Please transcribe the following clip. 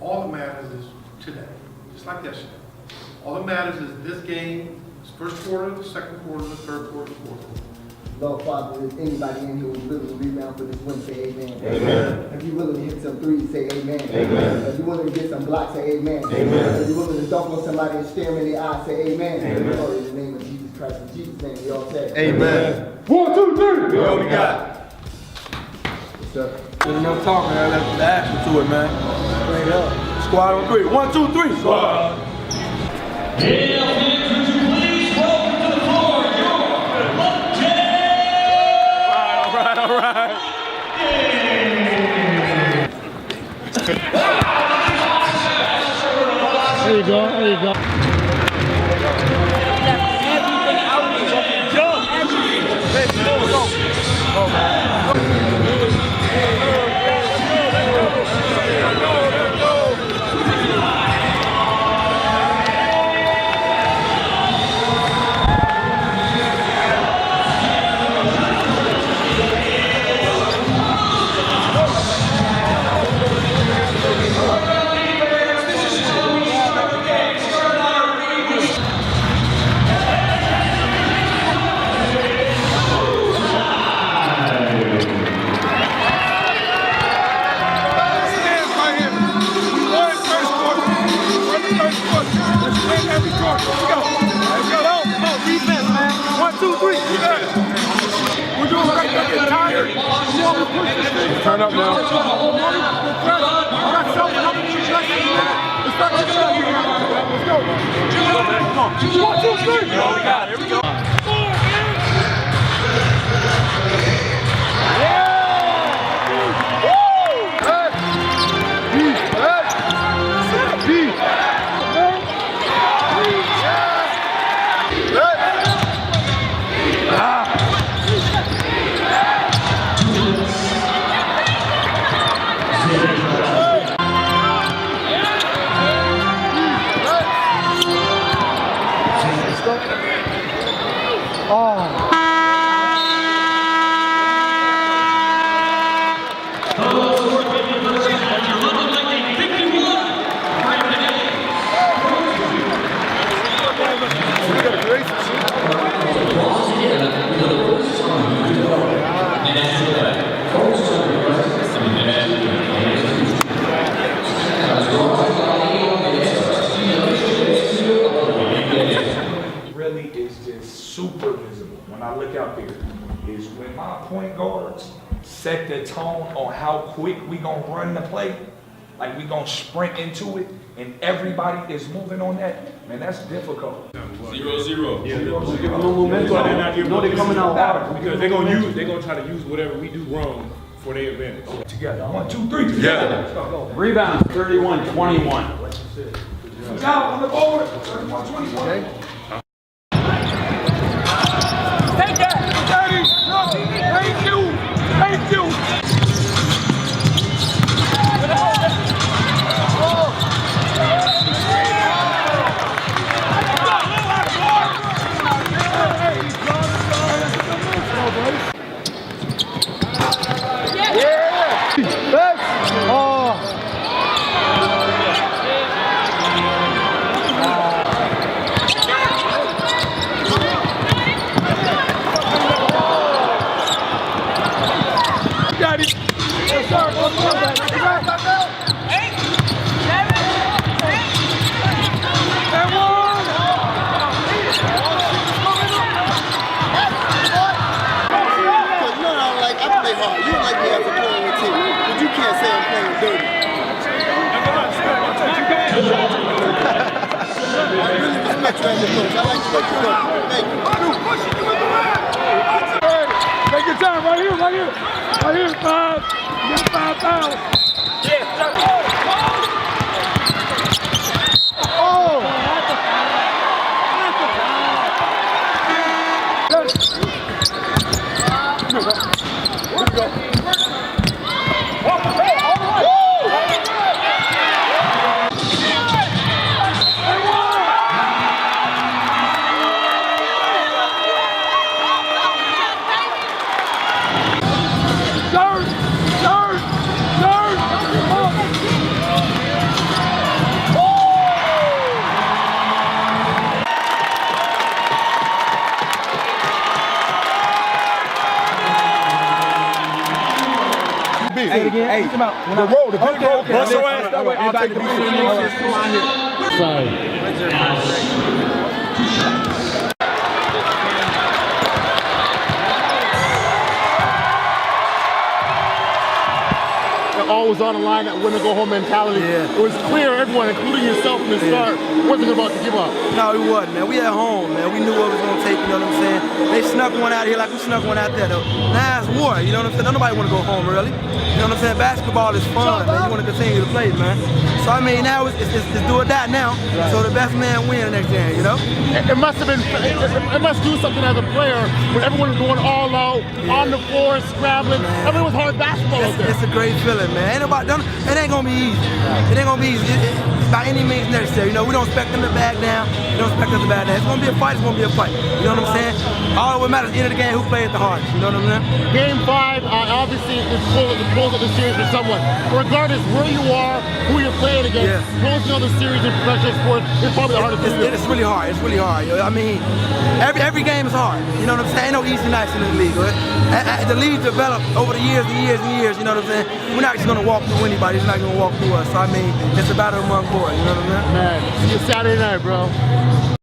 All that matters is today, just like yesterday. All that matters is this game, this first quarter, the second quarter, the third quarter, the fourth quarter. Lord Father, if anybody in here who's willing to rebound for this win, say amen. Amen. If you're willing to hit some threes, say amen. Amen. If you're willing to get some blocks, say amen. Amen. If you're willing to dunk on somebody and stare them in the eye, say amen. Amen. Glory in the name of Jesus Christ. In Jesus' name, we all say Amen. 1, 2, 3. We all we got. Yes, sir. There's enough talking, man. Let's action to it, man. Straight up. Squad on 3. 1, 2, 3. Squad. All right. There you go. There you go. Turn up now. Let's go. Come on. 1, 2, 3. We got it. Here we go. Super visible when I look out there is when my point guards set the tone on how quick we gonna run the play, like we gonna sprint into it, and everybody is moving on that. Man, that's difficult. 0-0. Yeah, give them no momentum. No, they're coming out hard because they're gonna try to use whatever we do wrong for their advantage. Together, 1, 2, 3. Together. Rebound 31-21. He's out on the board. 31-21. Thank you. Take your time, right here. Right here, 5. You got 5 fouls. Oh! Here we go. Third! beat. Say it again. Hey, Come out. the road, the big road. Okay. Bust your ass that way. I'll take the beat. Sorry. Always on the line, that win or go home mentality. Yeah. It was clear, everyone, including yourself from the start, wasn't about to give up. No, we wasn't, man. We at home, man. We knew what it was gonna take, you know what I'm saying? They snuck one out here like we snuck one out there, though. Now it's war, you know what I'm saying? Don't nobody wanna go home, really. You know what I'm saying? Basketball is fun, man. You wanna continue to play, man. So, I mean, now it's do or die now. So the best man win the next game, you know? It must have been, it must do something as a player when everyone is going all out, on the floor, scrabbling. Everyone was hard basketball out there. It's a great feeling, man. Ain't nobody, it ain't gonna be easy. It ain't gonna be easy. By any means necessary. You know, we don't expect them to back down. We don't expect them to back down. It's gonna be a fight. It's gonna be a fight. You know what I'm saying? All that matters at the end of the game, who played the hardest. You know what I'm saying? Game 5, obviously, it's close of the series for someone. Regardless where you are, who you're playing against, closing on the series in professional sports is probably the hardest thing to do. It's really hard. It's really hard. I mean, every game is hard. You know what I'm saying? Ain't no easy nights in the league. The league developed over the years and years and years. You know what I'm saying? We're not just gonna walk through anybody. It's not gonna walk through us. So I mean, it's a battle among boys. You know what I'm saying? Man, see you Saturday night, bro.